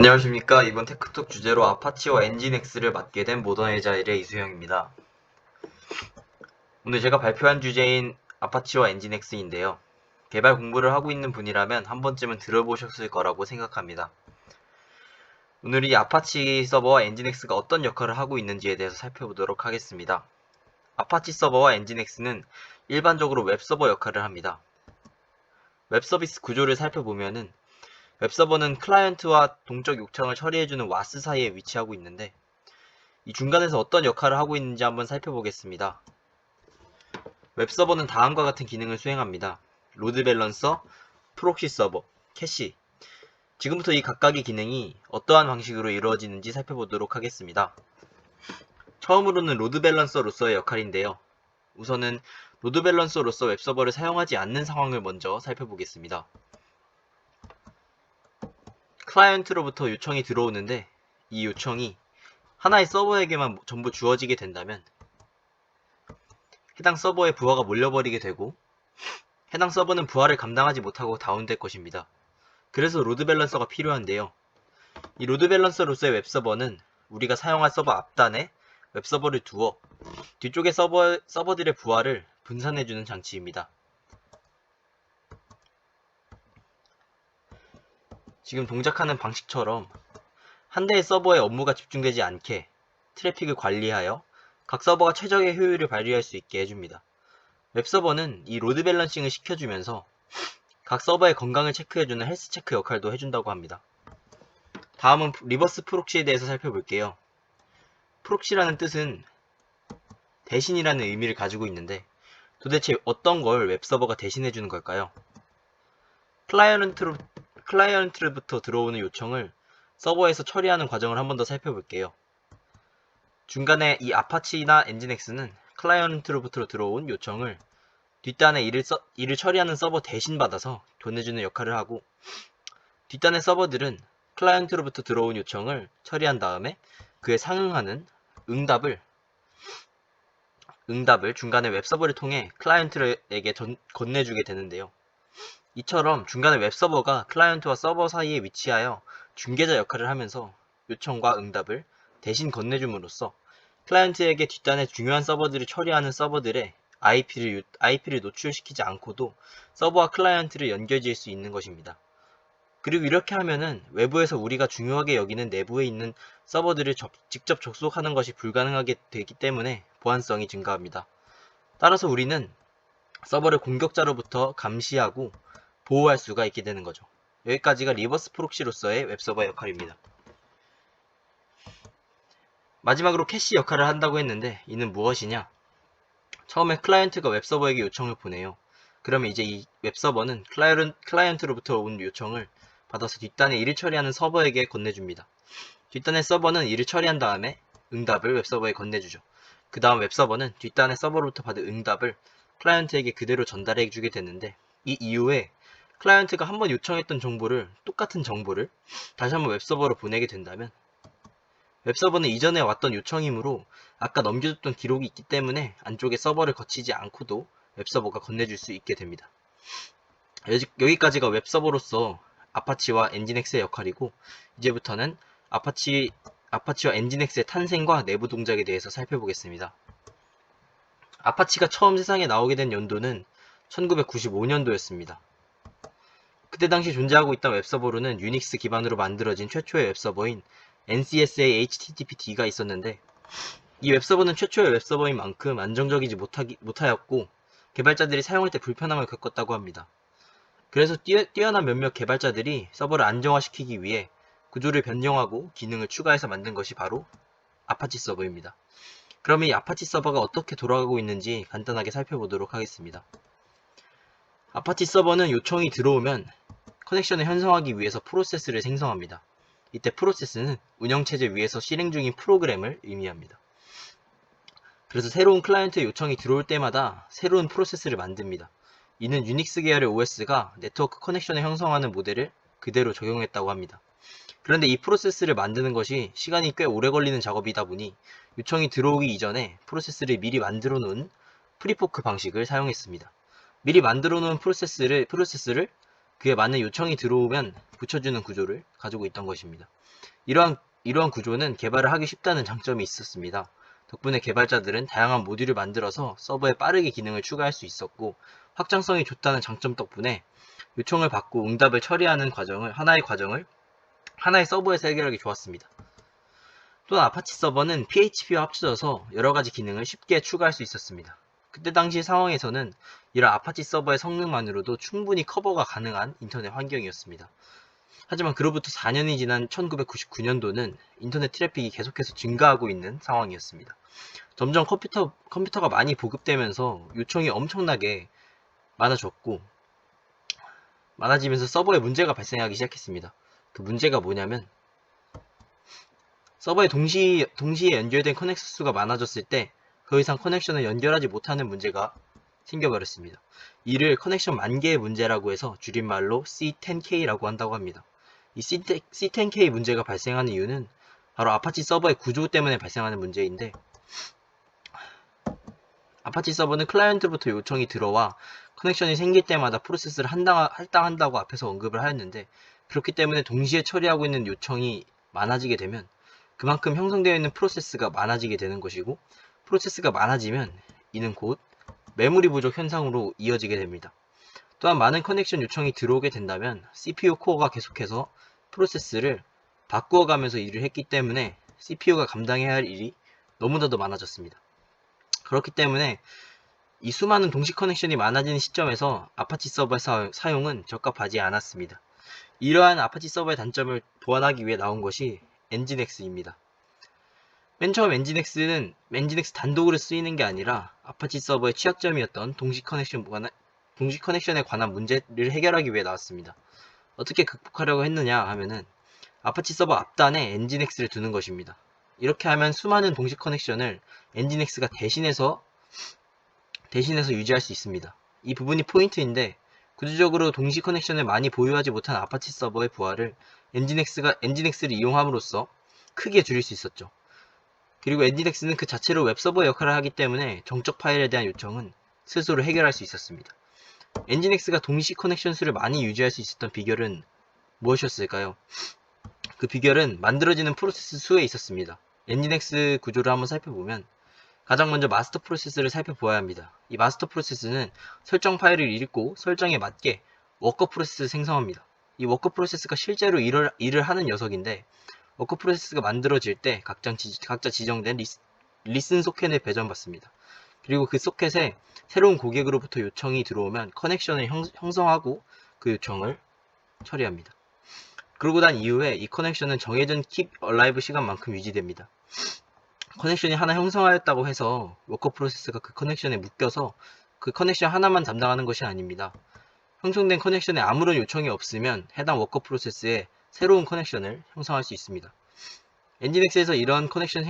안녕하십니까. 이번 테크톡 주제로 아파치와 엔진X를 맡게 된 모던 에자일의 이수영입니다. 오늘 제가 발표한 주제인 아파치와 엔진X인데요. 개발 공부를 하고 있는 분이라면 한 번쯤은 들어보셨을 거라고 생각합니다. 오늘 이 아파치 서버와 엔진X가 어떤 역할을 하고 있는지에 대해서 살펴보도록 하겠습니다. 아파치 서버와 엔진X는 일반적으로 웹서버 역할을 합니다. 웹서비스 구조를 살펴보면은 웹서버는 클라이언트와 동적 요청을 처리해주는 와스 사이에 위치하고 있는데 이 중간에서 어떤 역할을 하고 있는지 한번 살펴보겠습니다. 웹서버는 다음과 같은 기능을 수행합니다. 로드 밸런서, 프록시 서버, 캐시. 지금부터 이 각각의 기능이 어떠한 방식으로 이루어지는지 살펴보도록 하겠습니다. 처음으로는 로드 밸런서로서의 역할인데요. 우선은 로드 밸런서로서 웹서버를 사용하지 않는 상황을 먼저 살펴보겠습니다. 클라이언트로부터 요청이 들어오는데 이 요청이 하나의 서버에게만 전부 주어지게 된다면 해당 서버에 부하가 몰려버리게 되고 해당 서버는 부하를 감당하지 못하고 다운될 것입니다. 그래서 로드 밸런서가 필요한데요. 이 로드 밸런서로서의 웹서버는 우리가 사용할 서버 앞단에 웹서버를 두어 뒤쪽의 서버들의 부하를 분산해주는 장치입니다. 지금 동작하는 방식처럼 한 대의 서버에 업무가 집중되지 않게 트래픽을 관리하여 각 서버가 최적의 효율을 발휘할 수 있게 해줍니다. 웹서버는 이 로드 밸런싱을 시켜주면서 각 서버의 건강을 체크해주는 헬스 체크 역할도 해준다고 합니다. 다음은 리버스 프록시에 대해서 살펴볼게요. 프록시라는 뜻은 대신이라는 의미를 가지고 있는데 도대체 어떤 걸 웹서버가 대신해주는 걸까요? 클라이언트로부터 들어오는 요청을 서버에서 처리하는 과정을 한 번 더 살펴볼게요. 중간에 이 아파치나 엔진X는 클라이언트로부터 들어온 요청을 뒷단에 일을 처리하는 서버 대신 받아서 보내주는 역할을 하고 뒷단의 서버들은 클라이언트로부터 들어온 요청을 처리한 다음에 그에 상응하는 응답을 중간에 웹서버를 통해 클라이언트에게 건네주게 되는데요. 이처럼 중간에 웹서버가 클라이언트와 서버 사이에 위치하여 중개자 역할을 하면서 요청과 응답을 대신 건네줌으로써 클라이언트에게 뒷단의 중요한 서버들을 처리하는 서버들의 IP를 노출시키지 않고도 서버와 클라이언트를 연결지을 수 있는 것입니다. 그리고 이렇게 하면은 외부에서 우리가 중요하게 여기는 내부에 있는 서버들을 직접 접속하는 것이 불가능하게 되기 때문에 보안성이 증가합니다. 따라서 우리는 서버를 공격자로부터 감시하고 보호할 수가 있게 되는 거죠. 여기까지가 리버스 프록시로서의 웹서버 역할입니다. 마지막으로 캐시 역할을 한다고 했는데 이는 무엇이냐? 처음에 클라이언트가 웹서버에게 요청을 보내요. 그러면 이제 이 웹서버는 클라이언트로부터 온 요청을 받아서 뒷단에 일을 처리하는 서버에게 건네줍니다. 뒷단의 서버는 일을 처리한 다음에 응답을 웹서버에 건네주죠. 그 다음 웹서버는 뒷단의 서버로부터 받은 응답을 클라이언트에게 그대로 전달해주게 되는데 이 이후에 클라이언트가 한번 요청했던 똑같은 정보를 다시 한번 웹서버로 보내게 된다면 웹서버는 이전에 왔던 요청이므로 아까 넘겨줬던 기록이 있기 때문에 안쪽에 서버를 거치지 않고도 웹서버가 건네줄 수 있게 됩니다. 여기까지가 웹서버로서 아파치와 엔진X의 역할이고 이제부터는 아파치와 엔진X의 탄생과 내부 동작에 대해서 살펴보겠습니다. 아파치가 처음 세상에 나오게 된 연도는 1995년도였습니다. 그때 당시 존재하고 있던 웹서버로는 유닉스 기반으로 만들어진 최초의 웹서버인 NCSA HTTP-D가 있었는데 이 웹서버는 최초의 웹서버인 만큼 안정적이지 못하였고 개발자들이 사용할 때 불편함을 겪었다고 합니다. 그래서 뛰어난 몇몇 개발자들이 서버를 안정화시키기 위해 구조를 변경하고 기능을 추가해서 만든 것이 바로 아파치 서버입니다. 그럼 이 아파치 서버가 어떻게 돌아가고 있는지 간단하게 살펴보도록 하겠습니다. 아파치 서버는 요청이 들어오면 커넥션을 형성하기 위해서 프로세스를 생성합니다. 이때 프로세스는 운영체제 위에서 실행 중인 프로그램을 의미합니다. 그래서 새로운 클라이언트 요청이 들어올 때마다 새로운 프로세스를 만듭니다. 이는 유닉스 계열의 OS가 네트워크 커넥션을 형성하는 모델을 그대로 적용했다고 합니다. 그런데 이 프로세스를 만드는 것이 시간이 꽤 오래 걸리는 작업이다 보니 요청이 들어오기 이전에 프로세스를 미리 만들어 놓은 프리포크 방식을 사용했습니다. 미리 만들어 놓은 프로세스를 그에 맞는 요청이 들어오면 붙여주는 구조를 가지고 있던 것입니다. 이러한 구조는 개발을 하기 쉽다는 장점이 있었습니다. 덕분에 개발자들은 다양한 모듈을 만들어서 서버에 빠르게 기능을 추가할 수 있었고, 확장성이 좋다는 장점 덕분에 요청을 받고 응답을 처리하는 하나의 서버에서 해결하기 좋았습니다. 또한 아파치 서버는 PHP와 합쳐져서 여러가지 기능을 쉽게 추가할 수 있었습니다. 그때 당시 상황에서는 이런 아파치 서버의 성능만으로도 충분히 커버가 가능한 인터넷 환경이었습니다. 하지만 그로부터 4년이 지난 1999년도는 인터넷 트래픽이 계속해서 증가하고 있는 상황이었습니다. 점점 컴퓨터가 많이 보급되면서 요청이 엄청나게 많아지면서 서버에 문제가 발생하기 시작했습니다. 그 문제가 뭐냐면, 서버에 동시에 연결된 커넥션 수가 많아졌을 때 더 이상 커넥션을 연결하지 못하는 문제가 생겨버렸습니다. 이를 커넥션 만개의 문제라고 해서 줄임말로 C10K라고 한다고 합니다. 이 C10K 문제가 발생하는 이유는 바로 아파치 서버의 구조 때문에 발생하는 문제인데, 아파치 서버는 클라이언트로부터 요청이 들어와 커넥션이 생길 때마다 프로세스를 할당한다고 앞에서 언급을 하였는데, 그렇기 때문에 동시에 처리하고 있는 요청이 많아지게 되면 그만큼 형성되어 있는 프로세스가 많아지게 되는 것이고, 프로세스가 많아지면 이는 곧 메모리 부족 현상으로 이어지게 됩니다. 또한 많은 커넥션 요청이 들어오게 된다면 CPU 코어가 계속해서 프로세스를 바꾸어가면서 일을 했기 때문에 CPU가 감당해야 할 일이 너무나도 많아졌습니다. 그렇기 때문에 이 수많은 동시 커넥션이 많아지는 시점에서 아파치 서버의 사용은 적합하지 않았습니다. 이러한 아파치 서버의 단점을 보완하기 위해 나온 것이 엔진엑스입니다. 맨 처음 엔진엑스 단독으로 쓰이는 게 아니라 아파치 서버의 취약점이었던 동시 커넥션에 관한 문제를 해결하기 위해 나왔습니다. 어떻게 극복하려고 했느냐 하면은 아파치 서버 앞단에 엔진엑스를 두는 것입니다. 이렇게 하면 수많은 동시 커넥션을 엔진엑스가 대신해서 유지할 수 있습니다. 이 부분이 포인트인데, 구조적으로 동시 커넥션을 많이 보유하지 못한 아파치 서버의 부하를 엔진엑스를 이용함으로써 크게 줄일 수 있었죠. 그리고 엔진엑스는 그 자체로 웹서버 역할을 하기 때문에 정적 파일에 대한 요청은 스스로 해결할 수 있었습니다. 엔진엑스가 동시 커넥션 수를 많이 유지할 수 있었던 비결은 무엇이었을까요? 그 비결은 만들어지는 프로세스 수에 있었습니다. 엔진엑스 구조를 한번 살펴보면 가장 먼저 마스터 프로세스를 살펴보아야 합니다. 이 마스터 프로세스는 설정 파일을 읽고 설정에 맞게 워커 프로세스를 생성합니다. 이 워커 프로세스가 실제로 일을 하는 녀석인데, 워커 프로세스가 만들어질 때 각자 지정된 리슨 소켓을 배정받습니다. 그리고 그 소켓에 새로운 고객으로부터 요청이 들어오면 커넥션을 형성하고 그 요청을 처리합니다. 그러고 난 이후에 이 커넥션은 정해진 keep alive 시간만큼 유지됩니다. 커넥션이 하나 형성하였다고 해서 워커 프로세스가 그 커넥션에 묶여서 그 커넥션 하나만 담당하는 것이 아닙니다. 형성된 커넥션에 아무런 요청이 없으면 해당 워커 프로세스에 새로운 커넥션을 형성할 수 있습니다. 엔진엑스에서 이런 커넥션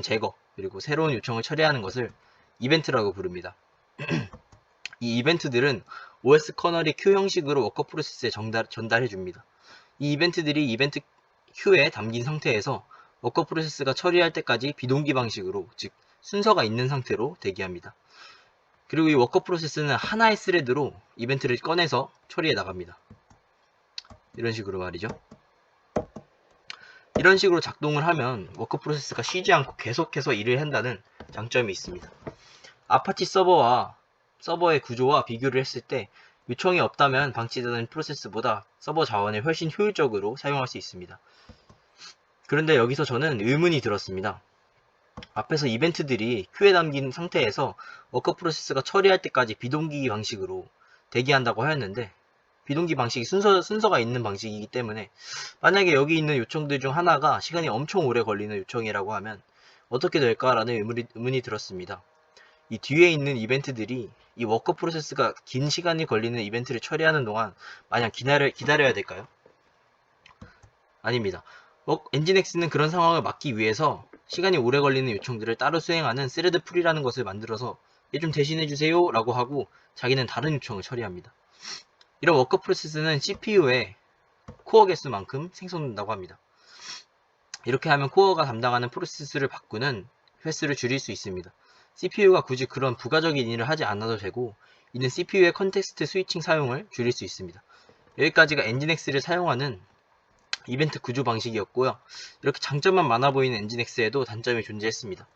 제거, 그리고 새로운 요청을 처리하는 것을 이벤트라고 부릅니다. 이 이벤트들은 OS 커널이 큐 형식으로 워커 프로세스에 전달해 줍니다. 이 이벤트들이 이벤트 큐에 담긴 상태에서 워커 프로세스가 처리할 때까지 비동기 방식으로, 즉 순서가 있는 상태로 대기합니다. 그리고 이 워커 프로세스는 하나의 스레드로 이벤트를 꺼내서 처리해 나갑니다. 이런 식으로 말이죠. 이런 식으로 작동을 하면 워커 프로세스가 쉬지 않고 계속해서 일을 한다는 장점이 있습니다. 아파치 서버의 구조와 비교를 했을 때 요청이 없다면 방치되는 프로세스보다 서버 자원을 훨씬 효율적으로 사용할 수 있습니다. 그런데 여기서 저는 의문이 들었습니다. 앞에서 이벤트들이 큐에 담긴 상태에서 워커 프로세스가 처리할 때까지 비동기 방식으로 대기한다고 하였는데, 비동기 방식이 순서가 있는 방식이기 때문에 만약에 여기 있는 요청들 중 하나가 시간이 엄청 오래 걸리는 요청이라고 하면 어떻게 될까라는 의문이 들었습니다. 이 뒤에 있는 이벤트들이 이 워커 프로세스가 긴 시간이 걸리는 이벤트를 처리하는 동안 마냥 기다려야 될까요? 아닙니다. 엔진엑스는 그런 상황을 막기 위해서 시간이 오래 걸리는 요청들을 따로 수행하는 스레드 풀이라는 것을 만들어서 얘 좀 대신해주세요 라고 하고 자기는 다른 요청을 처리합니다. 이런 워커 프로세스는 CPU의 코어 개수만큼 생성된다고 합니다. 이렇게 하면 코어가 담당하는 프로세스를 바꾸는 횟수를 줄일 수 있습니다. CPU가 굳이 그런 부가적인 일을 하지 않아도 되고, 이는 CPU의 컨텍스트 스위칭 사용을 줄일 수 있습니다. 여기까지가 엔진엑스를 사용하는 이벤트 구조 방식이었고요. 이렇게 장점만 많아 보이는 엔진엑스에도 단점이 존재했습니다.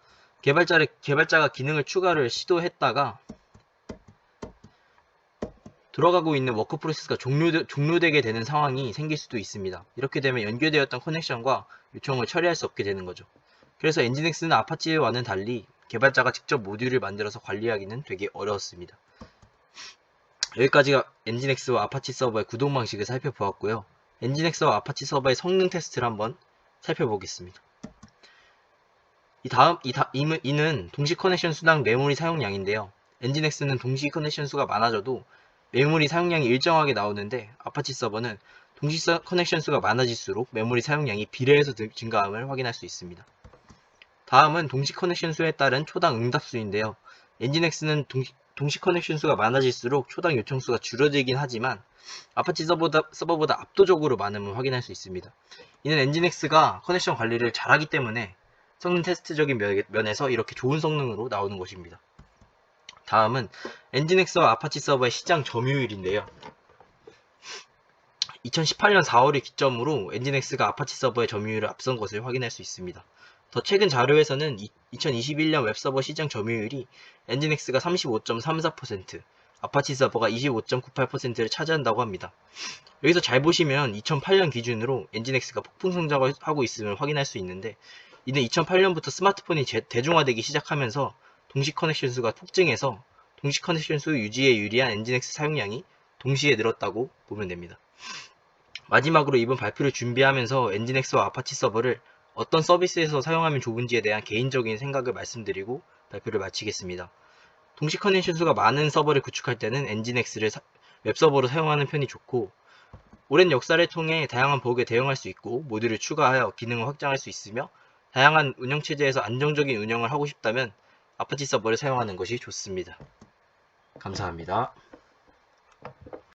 개발자가 기능을 추가를 시도했다가 돌아가고 있는 워크 프로세스가 종료되게 되는 상황이 생길 수도 있습니다. 이렇게 되면 연결되었던 커넥션과 요청을 처리할 수 없게 되는 거죠. 그래서 엔진엑스는 아파치와는 달리 개발자가 직접 모듈을 만들어서 관리하기는 되게 어려웠습니다. 여기까지가 엔진엑스와 아파치 서버의 구동 방식을 살펴보았고요. 엔진엑스와 아파치 서버의 성능 테스트를 한번 살펴보겠습니다. 이는 동시 커넥션 수당 메모리 사용량인데요. 엔진엑스는 동시 커넥션 수가 많아져도 메모리 사용량이 일정하게 나오는데 아파치 서버는 동시 커넥션 수가 많아질수록 메모리 사용량이 비례해서 증가함을 확인할 수 있습니다. 다음은 동시 커넥션 수에 따른 초당 응답 수인데요. 엔진엑스는 동시 커넥션 수가 많아질수록 초당 요청 수가 줄어들긴 하지만 아파치 서버보다 압도적으로 많음을 확인할 수 있습니다. 이는 엔진엑스가 커넥션 관리를 잘하기 때문에 성능 테스트적인 면에서 이렇게 좋은 성능으로 나오는 것입니다. 다음은 엔진엑스와 아파치 서버의 시장 점유율인데요. 2018년 4월을 기점으로 엔진엑스가 아파치 서버의 점유율을 앞선 것을 확인할 수 있습니다. 더 최근 자료에서는 2021년 웹서버 시장 점유율이 엔진엑스가 35.34%, 아파치 서버가 25.98%를 차지한다고 합니다. 여기서 잘 보시면 2008년 기준으로 엔진엑스가 폭풍 성장을 하고 있음을 확인할 수 있는데, 이는 2008년부터 스마트폰이 대중화되기 시작하면서 동시 커넥션 수가 폭증해서 동시 커넥션 수 유지에 유리한 엔진엑스 사용량이 동시에 늘었다고 보면 됩니다. 마지막으로 이번 발표를 준비하면서 엔진엑스와 아파치 서버를 어떤 서비스에서 사용하면 좋은지에 대한 개인적인 생각을 말씀드리고 발표를 마치겠습니다. 동시 커넥션 수가 많은 서버를 구축할 때는 엔진엑스를 웹서버로 사용하는 편이 좋고, 오랜 역사를 통해 다양한 버그에 대응할 수 있고 모듈을 추가하여 기능을 확장할 수 있으며 다양한 운영체제에서 안정적인 운영을 하고 싶다면 아파치 서버를 사용하는 것이 좋습니다. 감사합니다.